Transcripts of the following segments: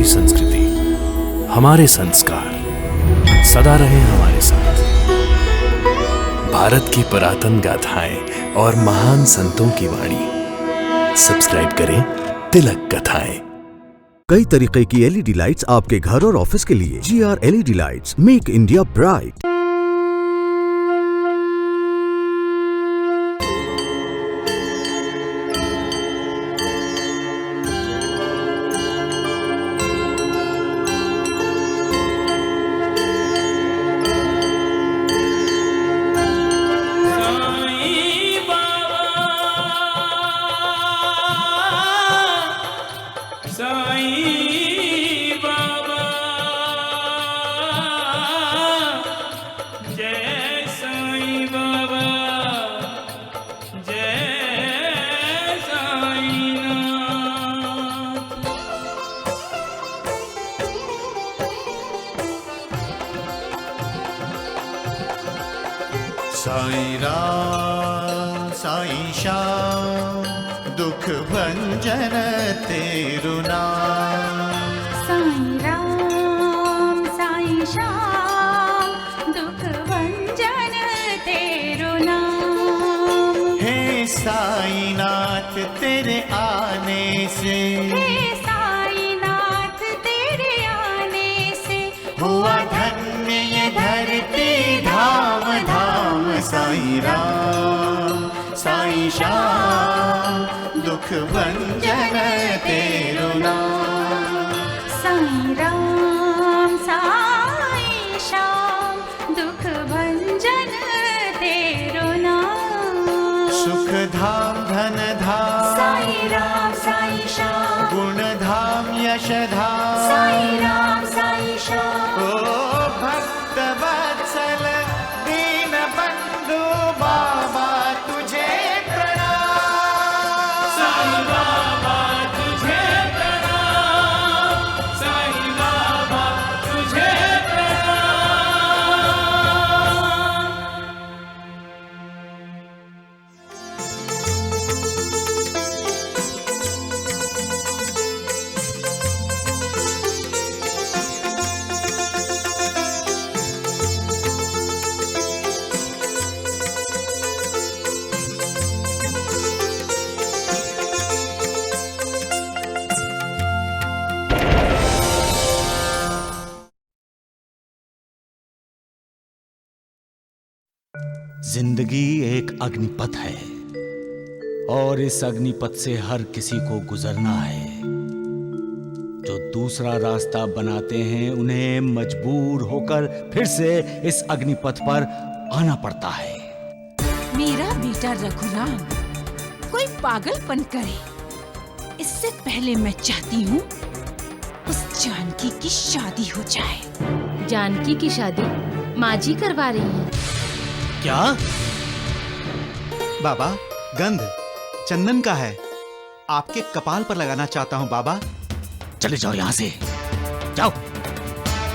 हमारी संस्कृति, हमारे संस्कार सदा रहे हमारे साथ। भारत की पुरातन गाथाएं और महान संतों की वाणी। सब्सक्राइब करें तिलक कथाएं। कई तरीके की एलईडी लाइट्स आपके घर और ऑफिस के लिए। GR LED lights, make India bright. Sai Ram Sai Shyam दुख भंजन तेरु नाम। साईं राम साईं श्याम दुख भंजन तेरु नाम। हे साईं नाथ तेरे आने से, हे साईं नाथ तेरे आने से हुआ धन्य ये धरती धाम धाम। साईं राम साईं श्याम दुख भंजन तेरु नाम। साईं राम साईं श्याम दुख भंजन तेरु नाम। सुख धाम धन धाम साईं राम साईं श्याम। गुण धाम यश धाम साईं राम साईं श्याम। ओ भक्त वत्सल दीन बंधु बाबा तुझे प्रणाम। साईं बाबा तुझे प्रणाम। साईं बाबा तुझे प्रणाम। जिंदगी एक अग्निपथ है और इस अग्निपथ से हर किसी को गुजरना है। जो दूसरा रास्ता बनाते हैं उन्हें मजबूर होकर फिर से इस अग्निपथ पर आना पड़ता है। मेरा बेटा रघुराम कोई पागलपन करे इससे पहले मैं चाहती हूँ उस जानकी की शादी हो जाए। जानकी की शादी माँ जी करवा रही हैं। क्या? बाबा, गंध चंदन का है, आपके कपाल पर लगाना चाहता हूँ बाबा। चले जाओ यहाँ से, जाओ।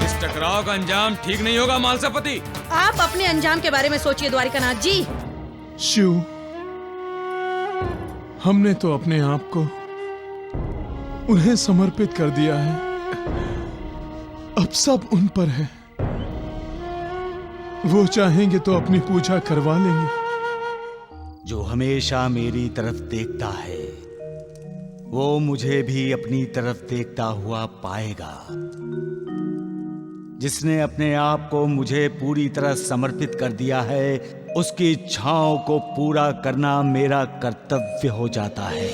इस टकराव का अंजाम ठीक नहीं होगा मालसापति। आप अपने अंजाम के बारे में सोचिए द्वारिकानाथ जी। शिव, हमने तो अपने आप को उन्हें समर्पित कर दिया है, अब सब उन पर है। वो चाहेंगे तो अपनी पूजा करवा लेंगे। जो हमेशा मेरी तरफ देखता है वो मुझे भी अपनी तरफ देखता हुआ पाएगा। जिसने अपने आप को मुझे पूरी तरह समर्पित कर दिया है उसकी इच्छाओं को पूरा करना मेरा कर्तव्य हो जाता है।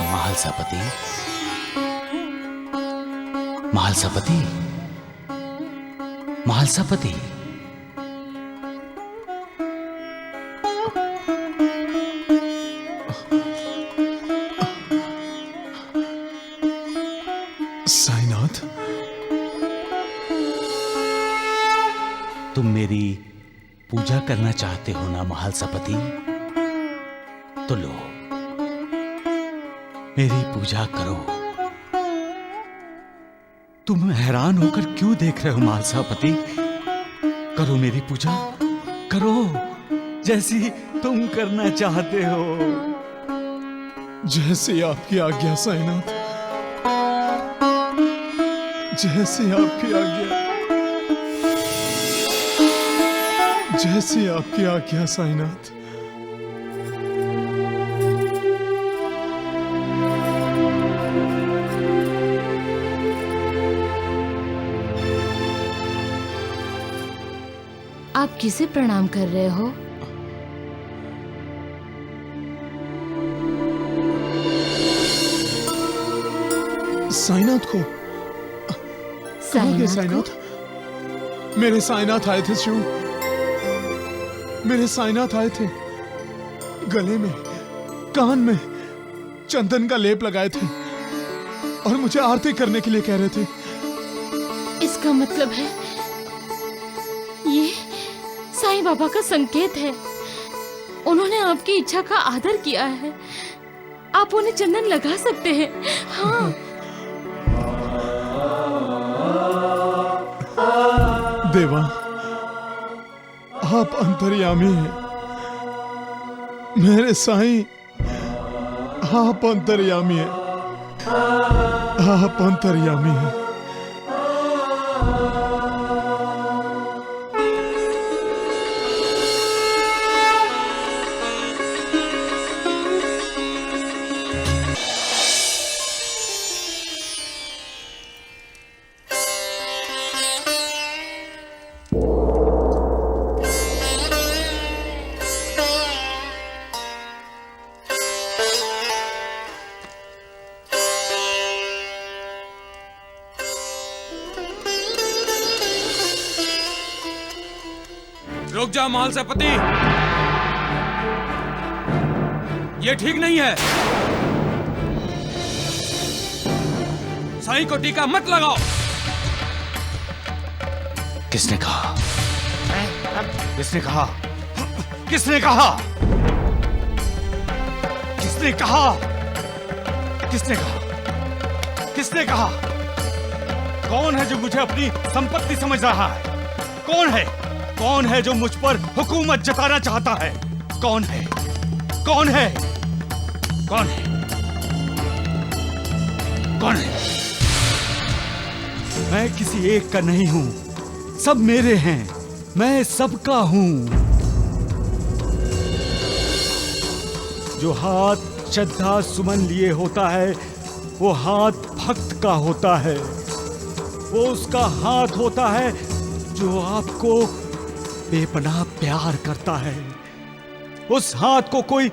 महालसापति, महालसापति, महालसापति। साईनाथ, तुम मेरी पूजा करना चाहते हो ना महालसापति? तो लो, मेरी पूजा करो। तुम हैरान होकर क्यों देख रहे हो मालसापति? करो मेरी पूजा, करो जैसी तुम करना चाहते हो। जैसी आपकी आज्ञा साईनाथ, जैसी आपकी आज्ञा, जैसी आपकी आज्ञा साईनाथ। आप किसे प्रणाम कर रहे हो? साईनाथ को। कहाँ गए साईनाथ? मेरे साईनाथ आए थे शिव, मेरे साईनाथ आए थे। गले में, कान में चंदन का लेप लगाए थे और मुझे आरती करने के लिए कह रहे थे। इसका मतलब है ये साईं बाबा का संकेत है। उन्होंने आपकी इच्छा का आदर किया है। आप उन्हें चंदन लगा सकते हैं। हाँ। देवा, आप अंतर्यामी हैं। मेरे साईं, आप अंतर्यामी हैं। आप अंतर्यामी हैं। रुक जा मालसापति, ये ठीक नहीं है। साईं को टीका मत लगाओ। किसने कहा? किसने कहा? किसने कहा? किसने कहा? किसने कहा? किसने कहा? कौन है जो मुझे अपनी संपत्ति समझ रहा है? कौन है? कौन है जो मुझ पर हुकूमत जताना चाहता है? कौन है? कौन है? कौन है? कौन है? मैं किसी एक का नहीं हूं, सब मेरे हैं। मैं सबका हूं। जो हाथ श्रद्धा सुमन लिए होता है, वो हाथ भक्त का होता है। वो उसका हाथ होता है जो आपको बेपनाह प्यार करता है। उस हाथ को कोई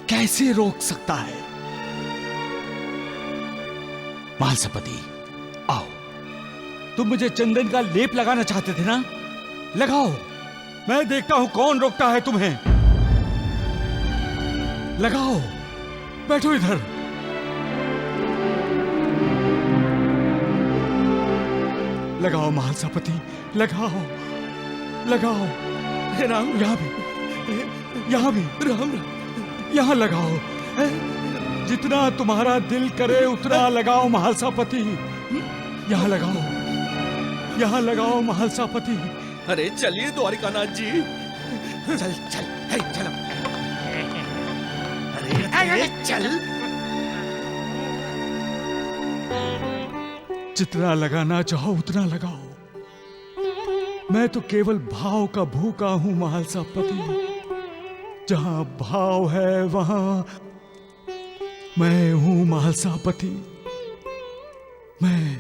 कैसे रोक सकता है? मालसापति, आओ। तुम मुझे चंदन का लेप लगाना चाहते थे ना? लगाओ। मैं देखता हूं कौन रोकता है तुम्हें। लगाओ। बैठो इधर। लगाओ मालसापति, लगाओ, लगाओ। राम, यहाँ भी, यहाँ भी, राम, यहाँ लगाओ। जितना तुम्हारा दिल करे उतना लगाओ मालसापति। यहाँ लगाओ, यहाँ लगाओ मालसापति। अरे चलिए द्वारिकानाथ जी। चल चल, है चलो। अरे चल। जितना लगाना चाहो उतना लगाओ। मैं तो केवल भाव का भूखा हूं मालसापति। जहां भाव है वहां मैं हूं मालसापति। मैं।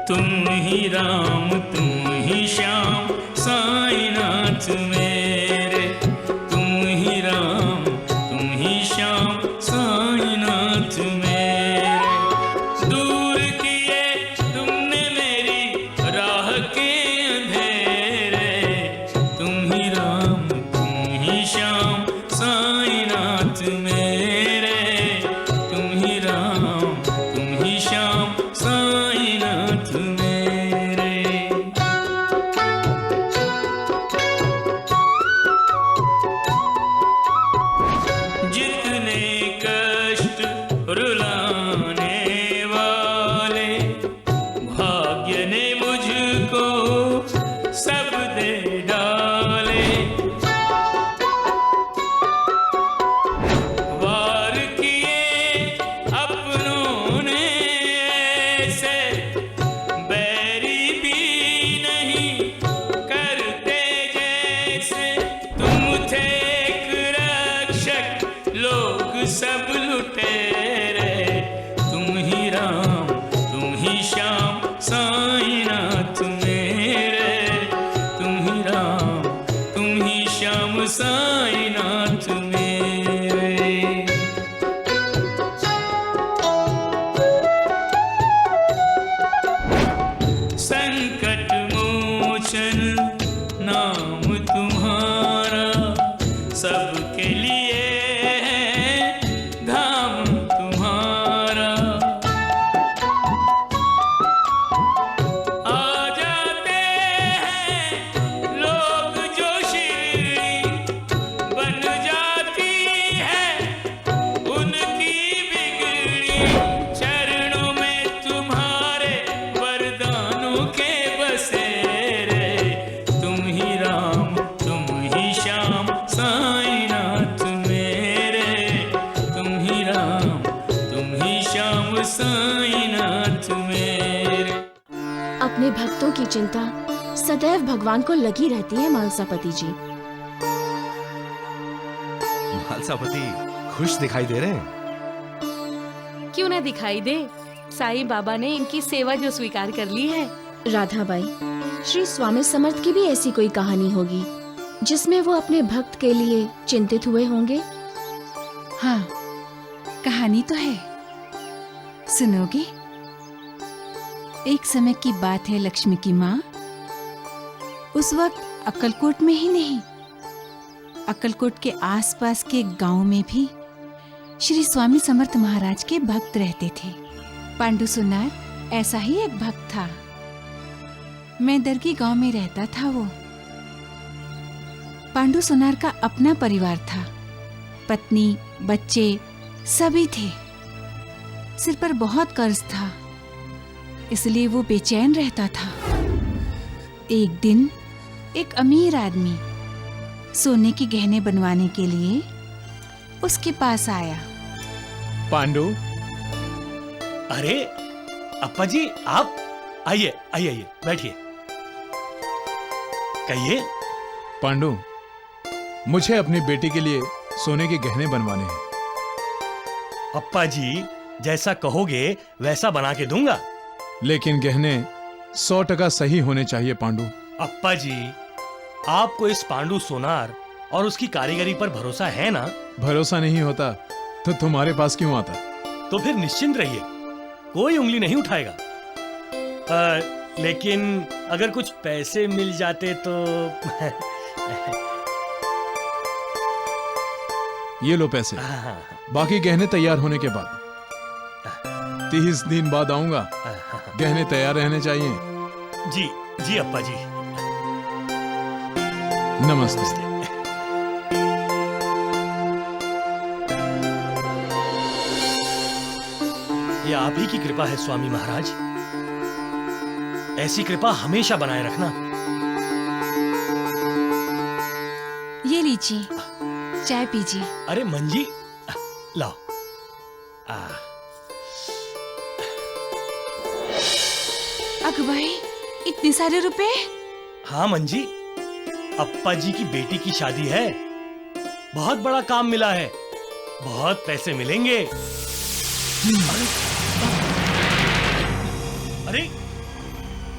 तुम ही राम, तुम ही श्याम, साईनाथ मेरे। तुम ही राम, तुम ही श्याम, साईनाथ मेरे। दूर किए तुमने मेरी राह के अंधेरे। तुम ही राम, तुम ही श्याम, साईनाथ मेरे। तुम ही राम, तुम ही श्याम, साईनाथ मेरे। जितने कष्ट रुलाने जैसे बैरी भी नहीं करते जैसे तुम थे एक रक्षक लोग सब लुटेरे तुम ही राम तुम ही श्याम साईनाथ मेरे तुम ही राम तुम ही श्याम साईनाथ मेरे संकट मोचन नाम तुम्हारा सबके लिए है धाम तुम्हारा आ जाते हैं लोग जो शिरडी बन जाती है उनकी बिगड़ी चरणों में तुम्हारे वरदानों के बसेरे तुम ही राम तुम ही श्याम साईनाथ मेरे तुम ही राम तुम ही श्याम साईनाथ मेरे। अपने भक्तों की चिंता सदैव भगवान को लगी रहती है मालसापति जी। मालसापति खुश दिखाई दे रहे हैं। क्यों ना दिखाई दे, साईं बाबा ने इनकी सेवा जो स्वीकार कर ली है। राधाबाई, श्री स्वामी समर्थ की भी ऐसी कोई कहानी होगी जिसमें वो अपने भक्त के लिए चिंतित हुए होंगे। हाँ, कहानी तो है, सुनोगे? एक समय की बात है लक्ष्मी की माँ। उस वक्त अक्कलकोट में ही नहीं, अक्कलकोट के आसपास के गांव में भी श्री स्वामी समर्थ महाराज के भक्त रहते थे। पांडु सुनार ऐसा ही एक भक्त था। मैदरगी गांव में रहता था वो। पांडु सुनार का अपना परिवार था, पत्नी बच्चे सभी थे। सिर पर बहुत कर्ज था, इसलिए वो बेचैन रहता था। एक दिन एक अमीर आदमी सोने के गहने बनवाने के लिए उसके पास आया। पांडु, अरे अप्पा जी, आप आइए आइए आइए, बैठिए। कहिए। पांडु, मुझे अपनी बेटी के लिए सोने के गहने बनवाने हैं। अप्पा जी, जैसा कहोगे वैसा बना के दूंगा। लेकिन गहने 100% सही होने चाहिए पांडु। अप्पा जी, आपको इस पांडु सोनार और उसकी कारीगरी पर भरोसा है ना? भरोसा नहीं होता तो तुम्हारे पास क्यों आता? तो फिर निश्चिंत रहिए, कोई उंगली नहीं उठाएगा। लेकिन अगर कुछ पैसे मिल जाते तो ये लो पैसे, बाकी गहने तैयार होने के बाद। 30 दिन बाद आऊंगा, गहने तैयार रहने चाहिए। जी जी अप्पा जी। नमस्ते। ये आप ही की कृपा है स्वामी महाराज, ऐसी कृपा हमेशा बनाए रखना। ये लीजिए, चाय पीजिए। अरे मंजी, लाओ। अकबाई, इतने सारे रुपए? हाँ मंजी, अप्पा जी की बेटी की शादी है, बहुत बड़ा काम मिला है, बहुत पैसे मिलेंगे। अरे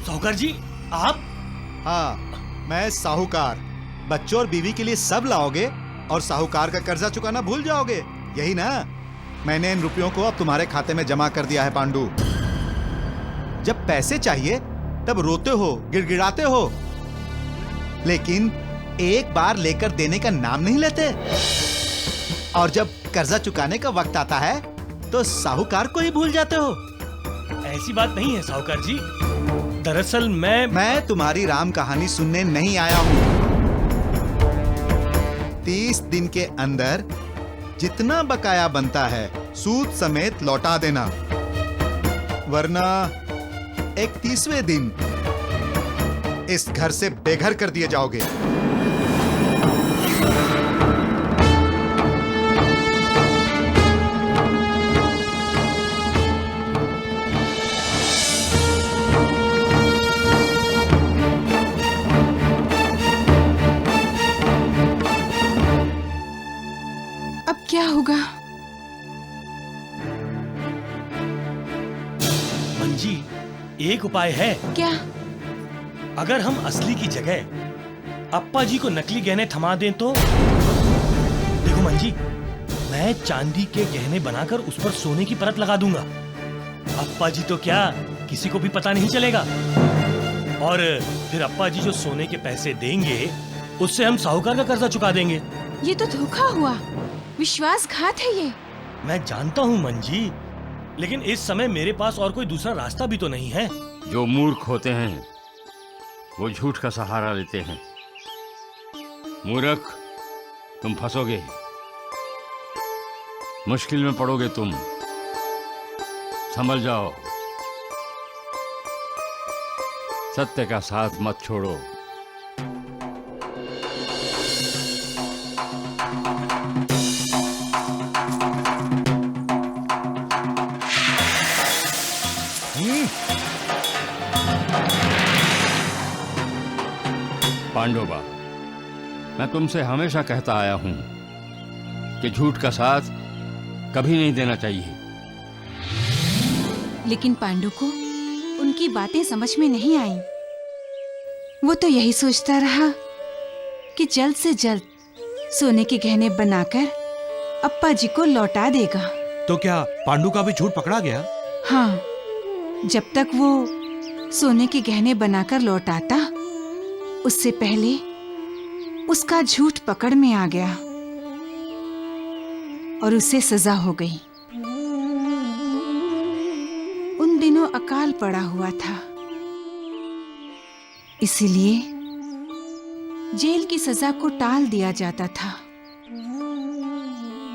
साहूकार जी, आप? हाँ, मैं साहूकार। बच्चों और बीवी के लिए सब लाओगे और साहूकार का कर्जा चुकाना भूल जाओगे, यही ना? मैंने इन रुपयों को अब तुम्हारे खाते में जमा कर दिया है पांडु। जब पैसे चाहिए तब रोते हो, गिड़गिड़ाते हो, लेकिन एक बार लेकर देने का नाम नहीं लेते। और जब कर्जा चुकाने का वक्त आता है तो साहूकार को ही भूल जाते हो। ऐसी बात नहीं है साहूकार जी, दरअसल मैं तुम्हारी राम कहानी सुनने नहीं आया हूँ। 30 दिन के अंदर जितना बकाया बनता है सूद समेत लौटा देना, वरना 31वें दिन इस घर से बेघर कर दिए जाओगे। क्या होगा? मंजी, एक उपाय है। क्या? अगर हम असली की जगह अप्पा जी को नकली गहने थमा दें तो? देखो मंजी, मैं चांदी के गहने बनाकर उस पर सोने की परत लगा दूंगा। अप्पा जी तो क्या, किसी को भी पता नहीं चलेगा। और फिर अप्पा जी जो सोने के पैसे देंगे उससे हम साहूकार का कर्जा चुका देंगे। ये तो धोखा हुआ, विश्वासघात है ये। मैं जानता हूँ मंजी, लेकिन इस समय मेरे पास और कोई दूसरा रास्ता भी तो नहीं है। जो मूर्ख होते हैं वो झूठ का सहारा लेते हैं। मूर्ख, तुम फंसोगे, मुश्किल में पड़ोगे तुम। संभल जाओ, सत्य का साथ मत छोड़ो। पांडोबा, मैं तुमसे हमेशा कहता आया हूं कि झूठ का साथ कभी नहीं देना चाहिए। लेकिन पांडु को उनकी बातें समझ में नहीं आई। वो तो यही सोचता रहा कि जल्द से जल्द सोने के गहने बनाकर अप्पा जी को लौटा देगा। तो क्या पांडु का भी झूठ पकड़ा गया? हाँ, जब तक वो सोने के गहने बनाकर लौटाता, उससे पहले उसका झूठ पकड़ में आ गया और उसे सजा हो गई। उन दिनों अकाल पड़ा हुआ था, इसीलिए जेल की सजा को टाल दिया जाता था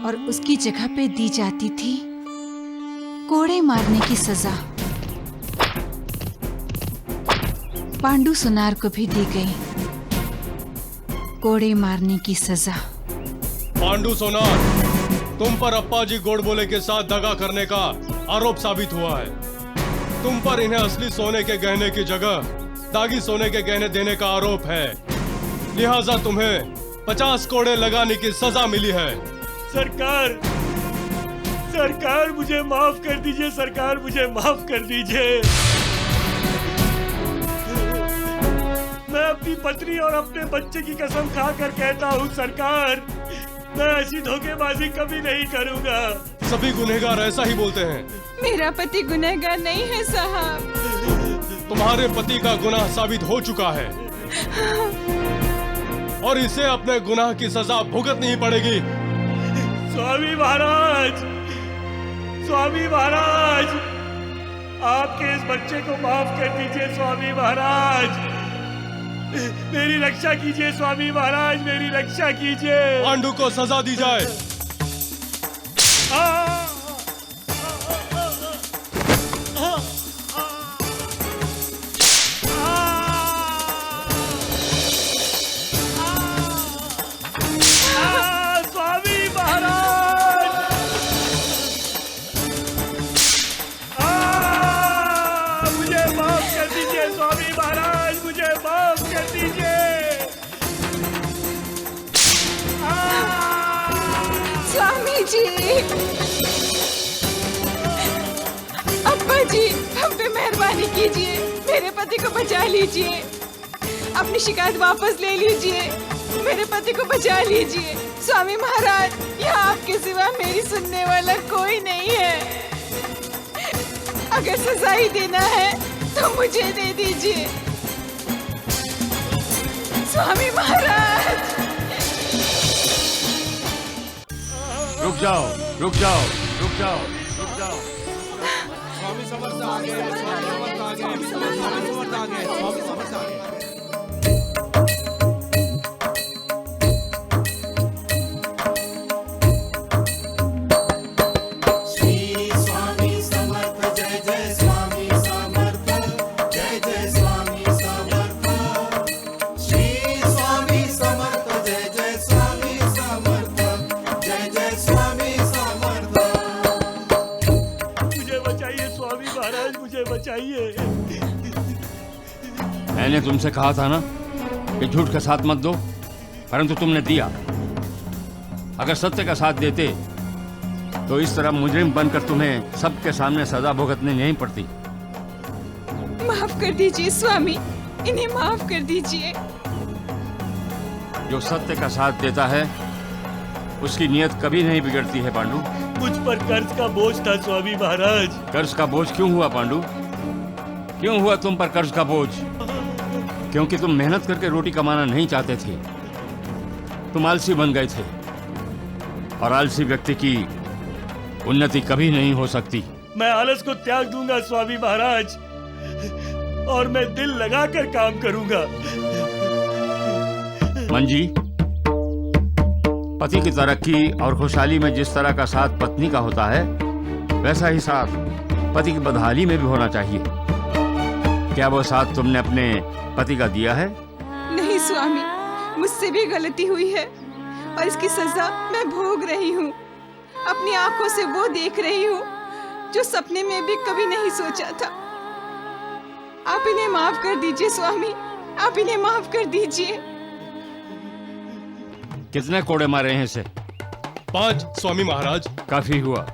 और उसकी जगह पे दी जाती थी कोड़े मारने की सजा। पांडु सुनार को भी दी गई कोड़े मारने की सजा। पांडु सोनार, तुम पर अप्पा जी गोडबोले के साथ दगा करने का आरोप साबित हुआ है। तुम पर इन्हें असली सोने के गहने की जगह दागी सोने के गहने देने का आरोप है। लिहाजा तुम्हें 50 कोड़े लगाने की सजा मिली है। सरकार, सरकार मुझे माफ कर दीजिए, सरकार मुझे माफ कर दीजिए। मैं अपनी पत्नी और अपने बच्चे की कसम खाकर कहता हूँ सरकार, मैं ऐसी धोखेबाजी कभी नहीं करूँगा। सभी गुनहगार ऐसा ही बोलते हैं। मेरा पति गुनहगार नहीं है साहब। तुम्हारे पति का गुनाह साबित हो चुका है और इसे अपने गुनाह की सजा भुगतनी ही पड़ेगी। स्वामी महाराज, स्वामी महाराज, आपके इस बच्चे को माफ कर दीजिए स्वामी महाराज। मेरी रक्षा कीजिए स्वामी महाराज, मेरी रक्षा कीजिए। पांडु को सजा दी जाए। स्वामी महाराज, मुझे माफ कर दीजिए स्वामी महाराज, मुझे माफ कर दीजिए। स्वामी जी, अप्पा जी, हम पे मेहरबानी कीजिए, मेरे पति को बचा लीजिए, अपनी शिकायत वापस ले लीजिए, मेरे पति को बचा लीजिए। स्वामी महाराज, यहाँ आपके सिवा मेरी सुनने वाला कोई नहीं है। अगर सजा ही देना है तो मुझे दे दीजिए स्वामी महाराज। रुक जाओ, रुक जाओ, रुक जाओ, रुक जाओ। स्वामी समर्थ आ गए, स्वामी समर्थ आ गए, स्वामी समर्थ आ गए, स्वामी समर्थ आ गए। मैंने तुमसे कहा था ना कि झूठ का साथ मत दो, परंतु तुमने दिया। अगर सत्य का साथ देते तो इस तरह मुजरिम बनकर तुम्हें सबके सामने सजा भुगतनी नहीं पड़ती। माफ कर दीजिए स्वामी, इन्हें माफ कर दीजिए। जो सत्य का साथ देता है उसकी नीयत कभी नहीं बिगड़ती है पांडु। मुझ पर कर्ज का बोझ था स्वामी महाराज। कर्ज का बोझ क्यों हुआ पांडु? क्यों हुआ तुम पर कर्ज का बोझ? क्योंकि तुम मेहनत करके रोटी कमाना नहीं चाहते थे, तुम आलसी बन गए थे, और आलसी व्यक्ति की उन्नति कभी नहीं हो सकती। मैं आलस को त्याग दूंगा स्वामी महाराज, और मैं दिल लगाकर काम करूंगा। मंजी, पति की तरक्की और खुशहाली में जिस तरह का साथ पत्नी का होता है, वैसा ही साथ पति की बदहाली में भी होना चाहिए। क्या वो साथ तुमने अपने पति का दिया है? नहीं स्वामी, मुझसे भी गलती हुई है और इसकी सजा मैं भोग रही हूँ। अपनी आंखों से वो देख रही हूँ जो सपने में भी कभी नहीं सोचा था। आप इन्हें माफ कर दीजिए स्वामी, आप इन्हें माफ कर दीजिए। कितने कोड़े मारे हैं इसे? 5 स्वामी महाराज। काफी हुआ।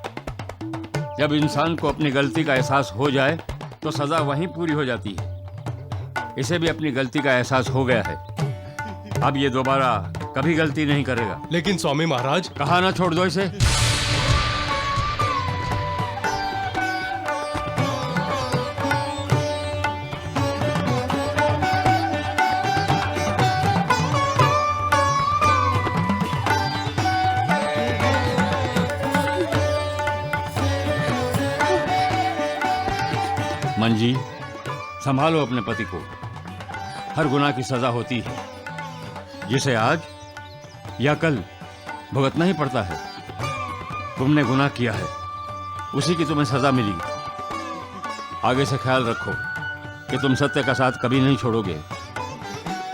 जब इंसान को अपनी गलती का एहसास हो जाए तो सजा वहीं पूरी हो जाती है। इसे भी अपनी गलती का एहसास हो गया है, अब ये दोबारा कभी गलती नहीं करेगा। लेकिन स्वामी महाराज। कहा ना छोड़ दो इसे। मंजी, संभालो अपने पति को। हर गुनाह की सजा होती है, जिसे आज या कल भुगतना ही पड़ता है। तुमने गुनाह किया है, उसी की तुम्हें सजा मिली। आगे से ख्याल रखो कि तुम सत्य का साथ कभी नहीं छोड़ोगे,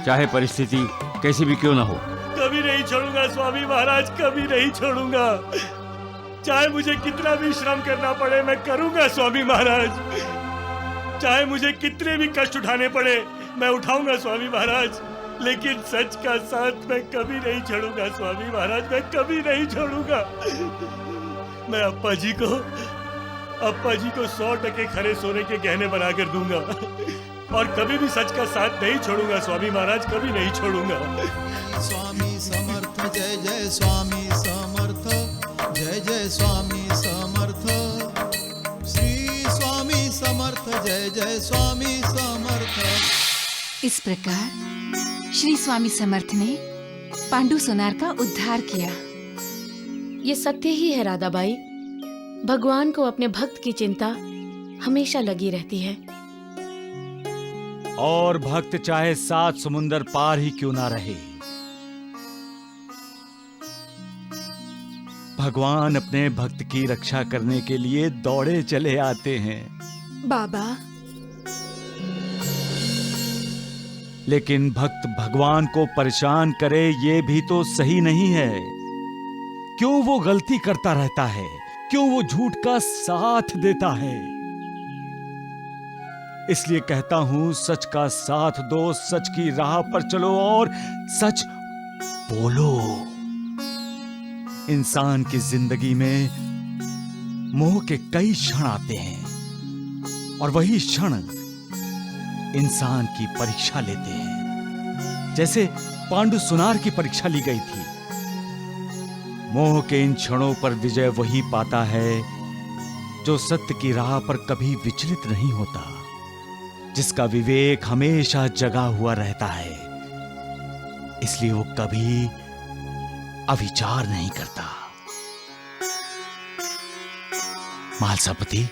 चाहे परिस्थिति कैसी भी क्यों ना हो। कभी नहीं छोड़ूंगा स्वामी महाराज, कभी नहीं छोड़ूंगा। चाहे मुझे कितना भी श्रम करना पड़े मैं करूंगा स्वामी महाराज। चाहे मुझे कितने भी कष्ट उठाने पड़े मैं उठाऊंगा स्वामी महाराज। लेकिन सच का साथ मैं कभी नहीं छोड़ूंगा स्वामी महाराज, मैं कभी नहीं छोड़ूंगा। मैं अप्पा जी को 100% खरे सोने के गहने बना कर दूंगा, और कभी भी सच का साथ नहीं छोड़ूंगा स्वामी महाराज, कभी नहीं छोड़ूंगा। स्वामी समर्थ, जय जय स्वामी समर्थ, जय जय स्वामी समर्थ, श्री स्वामी समर्थ, जय जय स्वामी समर्थ। इस प्रकार श्री स्वामी समर्थ ने पांडु सोनार का उद्धार किया। ये सत्य ही है राधाबाई, भगवान को अपने भक्त की चिंता हमेशा लगी रहती है। और भक्त चाहे 7 समुंदर पार ही क्यों ना रहे, भगवान अपने भक्त की रक्षा करने के लिए दौड़े चले आते हैं। बाबा, लेकिन भक्त भगवान को परेशान करे ये भी तो सही नहीं है। क्यों वो गलती करता रहता है? क्यों वो झूठ का साथ देता है? इसलिए कहता हूं, सच का साथ दो, सच की राह पर चलो और सच बोलो। इंसान की जिंदगी में मोह के कई क्षण आते हैं, और वही क्षण इंसान की परीक्षा लेते हैं। जैसे पांडु सोनार की परीक्षा ली गई थी। मोह के इन क्षणों पर विजय वही पाता है जो सत्य की राह पर कभी विचलित नहीं होता, जिसका विवेक हमेशा जगा हुआ रहता है। इसलिए वो कभी अविचार नहीं करता। मालसापति,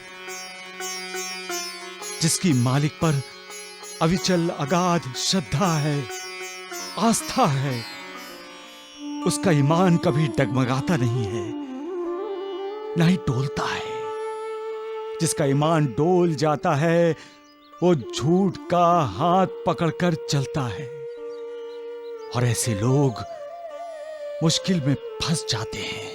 जिसकी मालिक पर अविचल अगाध श्रद्धा है, आस्था है, उसका ईमान कभी डगमगाता नहीं है, न ही डोलता है। जिसका ईमान डोल जाता है वो झूठ का हाथ पकड़कर चलता है, और ऐसे लोग मुश्किल में फंस जाते हैं।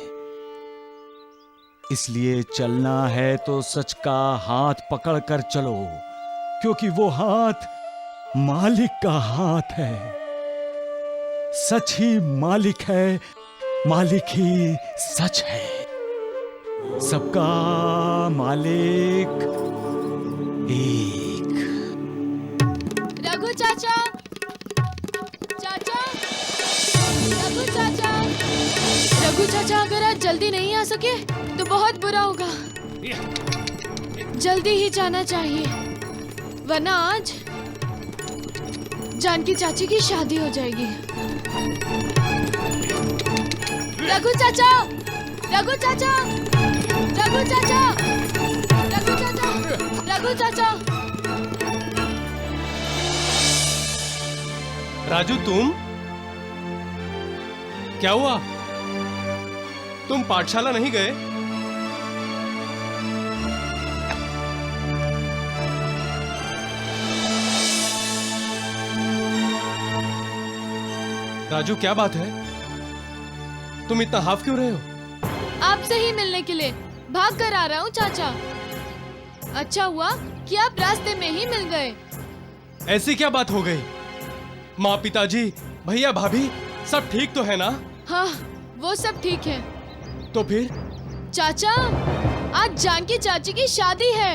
इसलिए चलना है तो सच का हाथ पकड़कर चलो, क्योंकि वो हाथ मालिक का हाथ है। सच ही मालिक है, मालिक ही सच है। सबका मालिक एक। रघु चाचा, चाचा, रघु चाचा, रघु चाचा, अगर आज जल्दी नहीं आ सके तो बहुत बुरा होगा। जल्दी ही जाना चाहिए, वरना आज जानकी चाची की शादी हो जाएगी। रघु चाचा, रघु चाचा, रघु चाचा, रघु चाचा, रघु चाचा। राजू, तुम क्या हुआ? तुम पाठशाला नहीं गए? राजू, क्या बात है? तुम इतना हाफ क्यों रहे हो? आपसे ही मिलने के लिए भाग कर आ रहा हूँ चाचा। अच्छा हुआ कि आप रास्ते में ही मिल गए। ऐसी क्या बात हो गई? माँ, पिताजी, भैया, भाभी सब ठीक तो है ना? हाँ, वो सब ठीक है। तो फिर? चाचा, आज जानकी चाची की शादी है।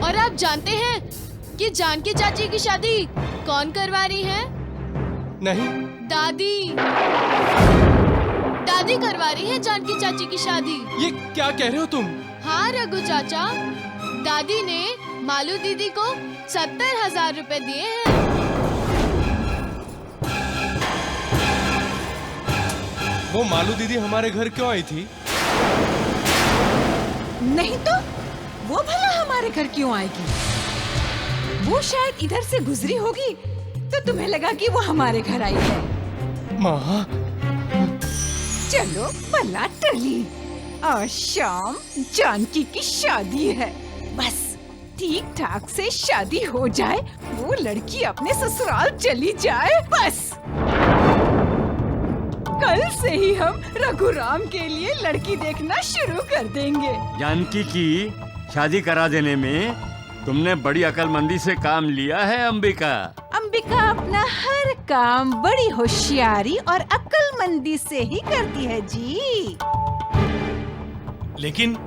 और आप जानते हैं कि जानकी चाची की शादी कौन करवा रही है? नहीं। दादी। दादी करवा रही है जानकी चाची की शादी। ये क्या कह रहे हो तुम? हाँ रघु चाचा, दादी ने मालू दीदी को 70,000 रुपए दिए हैं। वो मालू दीदी हमारे घर क्यों आई थी? नहीं तो वो भला हमारे घर क्यों आएगी? वो शायद इधर से गुजरी होगी तो तुम्हें लगा कि वो हमारे घर आई है। माँ, चलो भला टली, आज शाम जानकी की शादी है। बस ठीक ठाक से शादी हो जाए, वो लड़की अपने ससुराल चली जाए, बस। कल से ही हम रघुराम के लिए लड़की देखना शुरू कर देंगे। जानकी की शादी करा देने में तुमने बड़ी अकलमंदी से काम लिया है अंबिका। अंबिका अपना हर काम बड़ी होशियारी और अक्लमंदी से ही करती है जी। लेकिन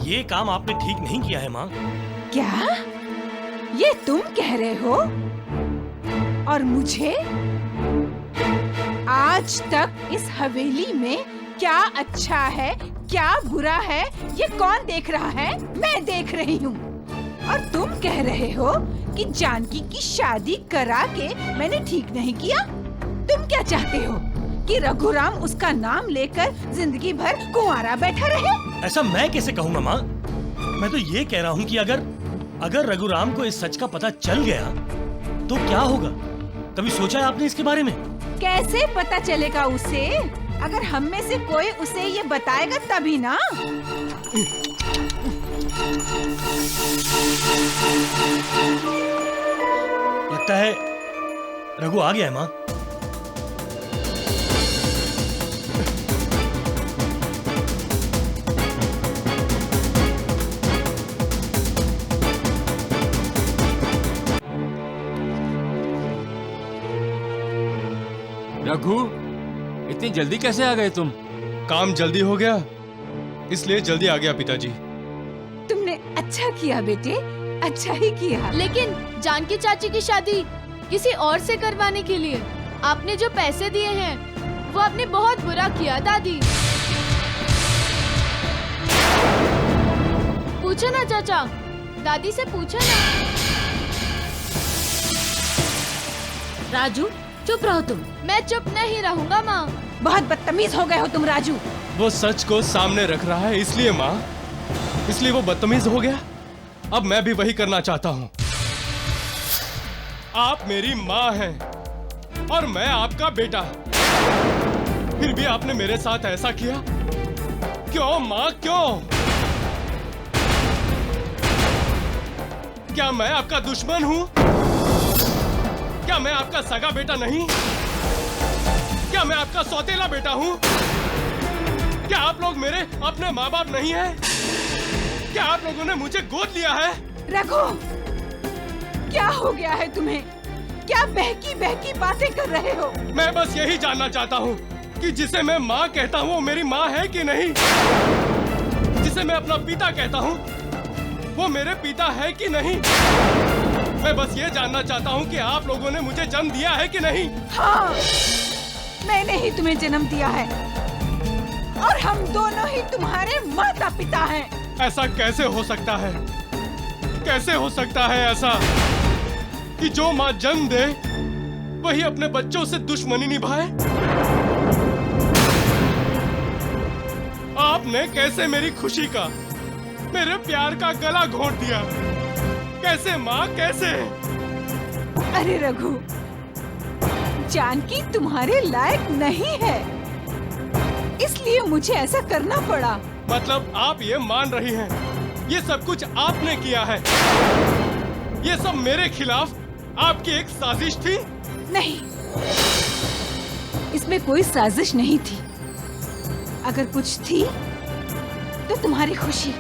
ये काम आपने ठीक नहीं किया है माँ। क्या ये तुम कह रहे हो? और मुझे आज तक इस हवेली में क्या अच्छा है क्या बुरा है ये कौन देख रहा है? मैं देख रही हूँ। और तुम कह रहे हो कि जानकी की शादी करा के मैंने ठीक नहीं किया? तुम क्या चाहते हो कि रघुराम उसका नाम लेकर जिंदगी भर कुंवारा बैठा रहे? ऐसा मैं कैसे कहूँगा माँ? मैं तो ये कह रहा हूँ कि अगर रघुराम को इस सच का पता चल गया तो क्या होगा? कभी सोचा है आपने इसके बारे में? कैसे पता चलेगा उसे? अगर हम में से कोई उसे ये बताएगा तभी ना। लगता है रघु आ गया है माँ। रघु, इतनी जल्दी कैसे आ गए तुम? काम जल्दी हो गया, इसलिए जल्दी आ गया पिताजी। तुमने अच्छा किया बेटे, अच्छा ही किया। लेकिन जानकी चाची की शादी किसी और से करवाने के लिए आपने जो पैसे दिए हैं वो आपने बहुत बुरा किया दादी। पूछो ना चाचा, दादी से पूछो ना। राजू चुप रहो तुम। मैं चुप नहीं रहूंगा माँ। बहुत बदतमीज हो गए हो तुम राजू। वो सच को सामने रख रहा है इसलिए माँ, इसलिए वो बदतमीज हो गया। अब मैं भी वही करना चाहता हूँ। आप मेरी माँ हैं और मैं आपका बेटा, फिर भी आपने मेरे साथ ऐसा किया क्यों माँ, क्यों? क्या मैं आपका दुश्मन हूँ? क्या मैं आपका सगा बेटा नहीं? क्या मैं आपका सौतेला बेटा हूँ? क्या आप लोग मेरे अपने माँ बाप नहीं हैं? क्या आप लोगों ने मुझे गोद लिया है? रघु, क्या हो गया है तुम्हें? क्या बहकी बहकी बातें कर रहे हो? मैं बस यही जानना चाहता हूँ कि जिसे मैं माँ कहता हूँ वो मेरी माँ है कि नहीं? जिसे मैं अपना पिता कहता हूँ वो मेरे पिता है कि नहीं? मैं बस ये जानना चाहता हूँ कि आप लोगों ने मुझे जन्म दिया है कि नहीं? हाँ, मैंने ही तुम्हें जन्म दिया है और हम दोनों ही तुम्हारे माता पिता हैं। ऐसा कैसे हो सकता है? कैसे हो सकता है ऐसा कि जो माँ जन्म दे वही अपने बच्चों से दुश्मनी निभाए? आपने कैसे मेरी खुशी का, मेरे प्यार का गला घोंट दिया? कैसे माँ, कैसे? अरे रघु, जानकी तुम्हारे लायक नहीं है, इसलिए मुझे ऐसा करना पड़ा। मतलब आप ये मान रही हैं, ये सब कुछ आपने किया है? ये सब मेरे खिलाफ आपकी एक साजिश थी? नहीं, इसमें कोई साजिश नहीं थी। अगर कुछ थी तो तुम्हारी खुशी।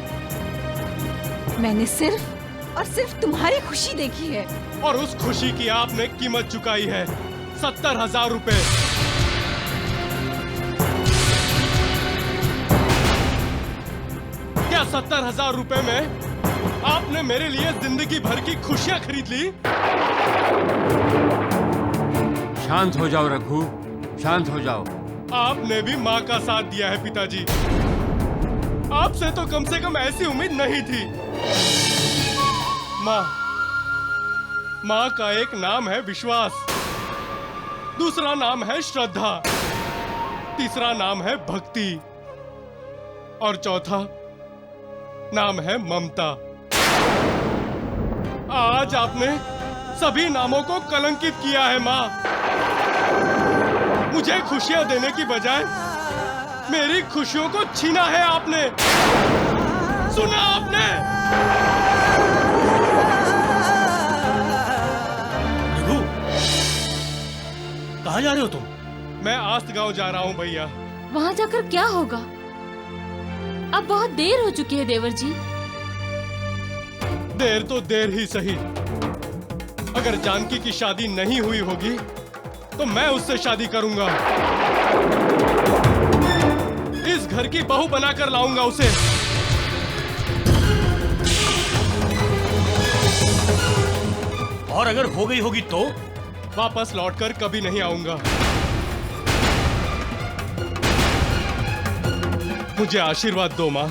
मैंने सिर्फ और सिर्फ तुम्हारी खुशी देखी है। और उस खुशी की आपने कीमत चुकाई है 70,000 रुपए। क्या 70,000 रुपए में आपने मेरे लिए जिंदगी भर की खुशियां खरीद ली? शांत हो जाओ रघु, शांत हो जाओ। आपने भी माँ का साथ दिया है पिताजी। आपसे तो कम से कम ऐसी उम्मीद नहीं थी। माँ का एक नाम है विश्वास, दूसरा नाम है श्रद्धा, तीसरा नाम है भक्ति और चौथा नाम है ममता। आज आपने सभी नामों को कलंकित किया है माँ। मुझे खुशियां देने की बजाय मेरी खुशियों को छीना है आपने। सुना आपने? रघु, कहाँ जा रहे हो तुम? मैं आस्त गांव जा रहा हूँ भैया। वहाँ जाकर क्या होगा? अब बहुत देर हो चुकी है देवर जी। देर तो देर ही सही। अगर जानकी की शादी नहीं हुई होगी तो मैं उससे शादी करूंगा। इस घर की बहू बनाकर लाऊंगा उसे। और अगर हो गई होगी तो? वापस लौटकर कभी नहीं आऊंगा। मुझे आशीर्वाद दो माँ।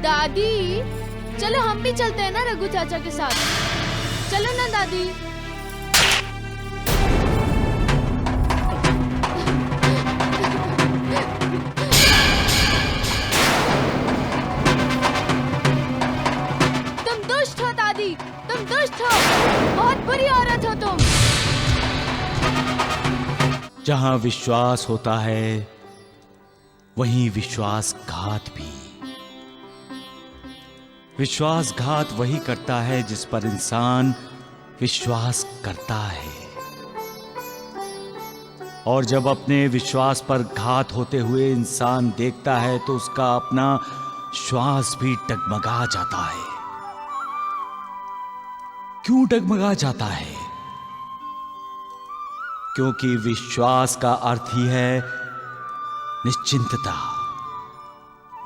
दादी, चलो हम भी चलते हैं ना रघु चाचा के साथ। चलो ना दादी। तुम दुष्ट हो दादी, तुम दुष्ट हो, बहुत बुरी औरत हो तुम। जहां विश्वास होता है वहीं विश्वासघात भी। विश्वासघात वही करता है जिस पर इंसान विश्वास करता है, और जब अपने विश्वास पर घात होते हुए इंसान देखता है तो उसका अपना श्वास भी डगमगा जाता है। क्यों डगमगा जाता है? क्योंकि विश्वास का अर्थ ही है निश्चिंतता,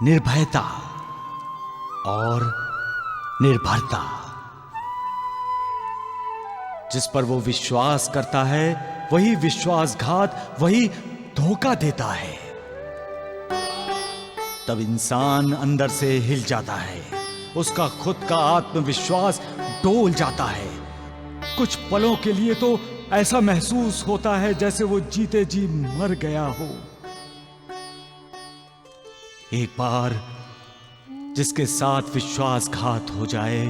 निर्भयता और निर्भरता। जिस पर वो विश्वास करता है वही विश्वासघात, वही धोखा देता है। तब इंसान अंदर से हिल जाता है, उसका खुद का आत्मविश्वास डोल जाता है। कुछ पलों के लिए तो ऐसा महसूस होता है जैसे वो जीते जी मर गया हो। एक बार जिसके साथ विश्वासघात हो जाए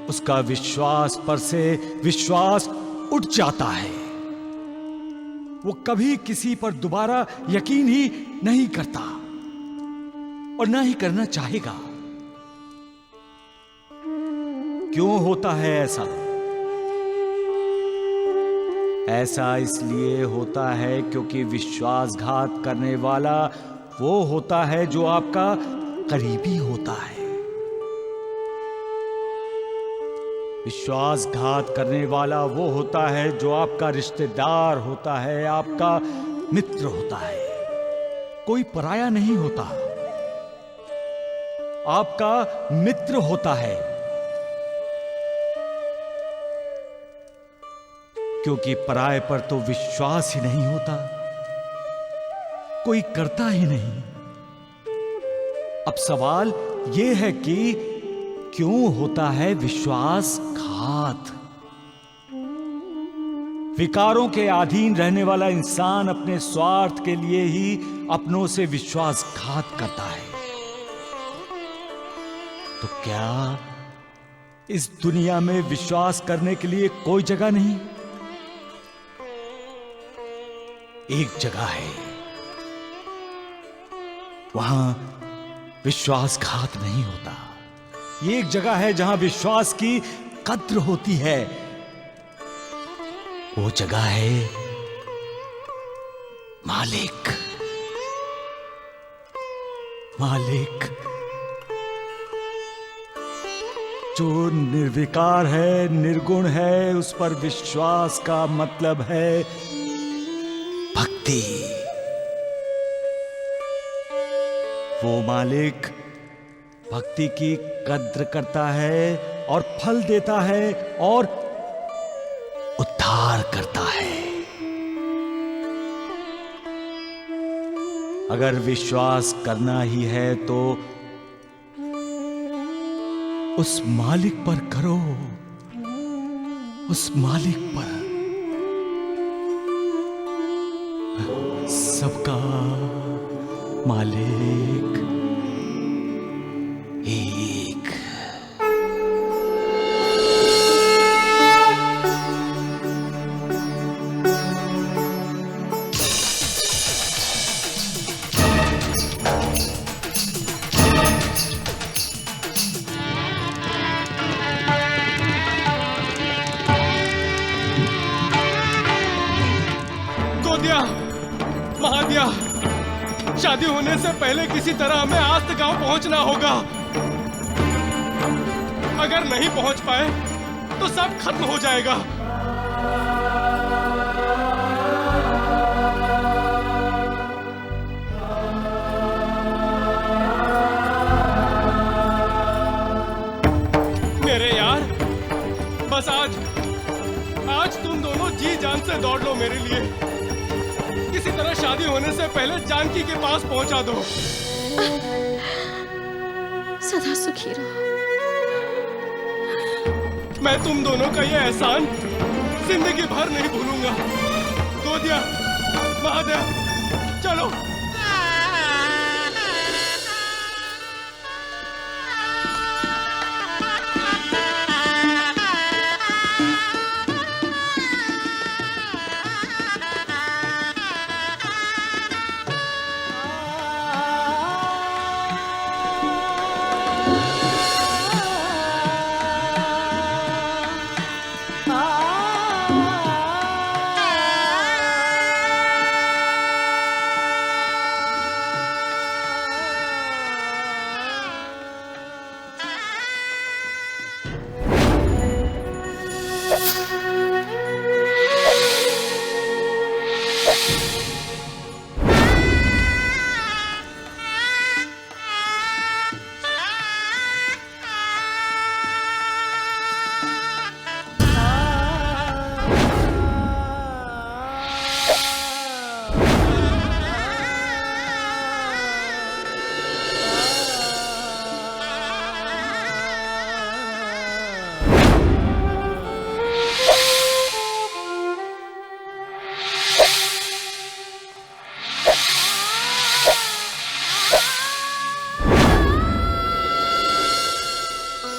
उसका विश्वास पर से विश्वास उठ जाता है। वो कभी किसी पर दोबारा यकीन ही नहीं करता और ना ही करना चाहेगा। क्यों होता है ऐसा? ऐसा इसलिए होता है क्योंकि विश्वासघात करने वाला वो होता है जो आपका करीबी होता है। विश्वासघात करने वाला वो होता है जो आपका रिश्तेदार होता है, आपका मित्र होता है, कोई पराया नहीं होता, आपका मित्र होता है। क्योंकि पराये पर तो विश्वास ही नहीं होता, कोई करता ही नहीं। अब सवाल यह है कि क्यों होता है विश्वासघात? विकारों के अधीन रहने वाला इंसान अपने स्वार्थ के लिए ही अपनों से विश्वासघात करता है। तो क्या इस दुनिया में विश्वास करने के लिए कोई जगह नहीं? एक जगह है, वहां विश्वासघात नहीं होता। ये एक जगह है जहां विश्वास की कद्र होती है। वो जगह है मालिक। मालिक जो निर्विकार है, निर्गुण है, उस पर विश्वास का मतलब है भक्ति। वो मालिक भक्ति की कद्र करता है और फल देता है और उद्धार करता है। अगर विश्वास करना ही है तो उस मालिक पर करो, उस मालिक पर। सबका मालिक एक। गोदिया, महादिया, शादी होने से पहले किसी तरह हमें आस्त गांव पहुंचना होगा। अगर नहीं पहुंच पाए तो सब खत्म हो जाएगा। मेरे यार, बस आज तुम दोनों जी जान से दौड़ लो मेरे लिए। किसी तरह शादी होने से पहले जानकी के पास पहुंचा दो। सदा सुखी रहो। मैं तुम दोनों का ये एहसान जिंदगी भर नहीं भूलूंगा। गोदिया, महादेव, चलो।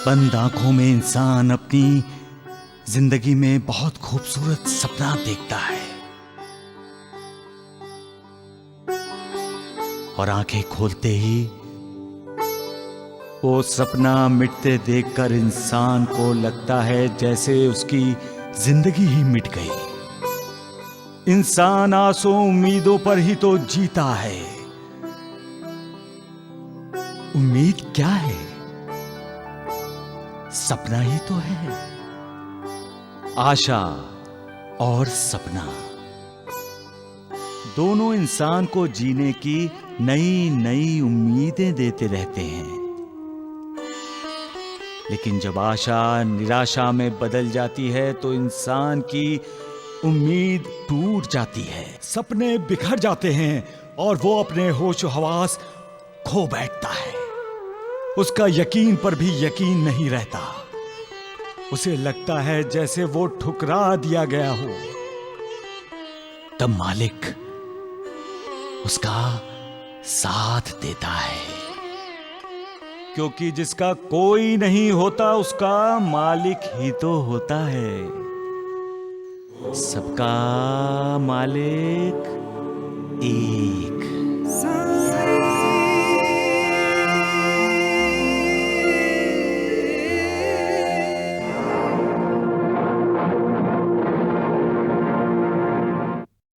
बंद आंखों में इंसान अपनी जिंदगी में बहुत खूबसूरत सपना देखता है और आंखें खोलते ही वो सपना मिटते देखकर इंसान को लगता है जैसे उसकी जिंदगी ही मिट गई। इंसान आसों उम्मीदों पर ही तो जीता है। उम्मीद क्या है? सपना ही तो है। आशा और सपना दोनों इंसान को जीने की नई नई उम्मीदें देते रहते हैं। लेकिन जब आशा निराशा में बदल जाती है तो इंसान की उम्मीद टूट जाती है, सपने बिखर जाते हैं और वो अपने होश हवास खो बैठता है। उसका यकीन पर भी यकीन नहीं रहता। उसे लगता है जैसे वो ठुकरा दिया गया हो। तब मालिक उसका साथ देता है, क्योंकि जिसका कोई नहीं होता उसका मालिक ही तो होता है। सबका मालिक एक।